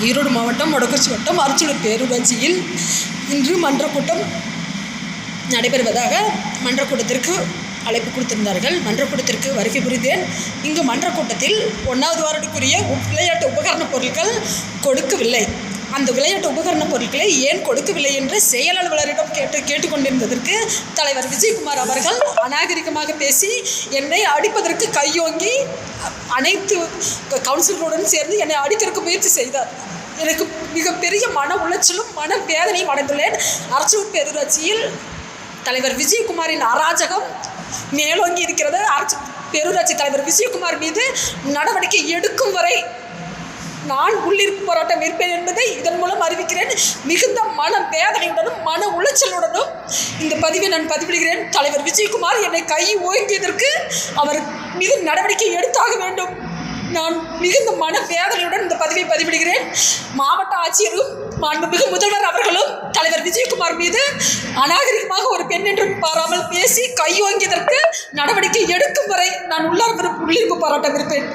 ஈரோடு மாவட்டம் மொடக்குறிச்சி வட்டம் அரச்சலூர் பேரூராட்சியில் இன்று மன்ற கூட்டம் நடைபெறுவதாக மன்ற கூட்டத்திற்கு அழைப்பு கொடுத்திருந்தார்கள். மன்ற கூட்டத்திற்கு வருகை புரிந்தேன். இங்கு மன்ற கூட்டத்தில் 1வது வார்டுக்குரிய விளையாட்டு உபகரணப் பொருட்கள் கொடுக்கவில்லை. அந்த விளையாட்டு உபகரணப் பொருட்களை ஏன் கொடுக்கவில்லை என்று செயல் அலுவலரிடம் கேட்டுக்கொண்டிருந்ததற்கு தலைவர் விஜயகுமார் அவர்கள் அநாகரிகமாக பேசி என்னை அடிப்பதற்கு கையோங்கி அனைத்து கவுன்சிலருடன் சேர்ந்து என்னை அடிக்கிறதுக்கு முயற்சி செய்தார். எனக்கு மிகப்பெரிய மன உளைச்சலும் மன வேதனையும் அடைந்துள்ளேன். அரச்சலூர் பேரூராட்சியில் தலைவர் விஜயகுமாரின் அராஜகம் மேலோங்கி இருக்கிறது. பேரூராட்சி தலைவர் விஜயகுமார் மீது நடவடிக்கை எடுக்கும் வரை நான் உள்ளிருப்பு போராட்டம் இருப்பேன் என்பதை இதன் மூலம் அறிவிக்கிறேன். மிகுந்த மன வேதனையுடனும் மன உளைச்சலுடனும் இந்த பதிவை நான் பதிவிடுகிறேன். தலைவர் விஜயகுமார் என்னை கை ஓங்கியதற்கு அவர் மீது நடவடிக்கை எடுத்தாக வேண்டும். நான் மிகுந்த மன வேதனையுடன் இந்த பதிவை பதிவிடுகிறேன். மாவட்ட ஆட்சியரும் மாண்புமிகு முதல்வர் அவர்களும் தலைவர் விஜயகுமார் மீது அநாகரிகமாக ஒரு பெண் என்றும் பாராமல் பேசி கையோங்கியதற்கு நடவடிக்கை எடுக்கும் வரை நான் உள்ளிருப்பு போராட்டம் இருப்பேன்.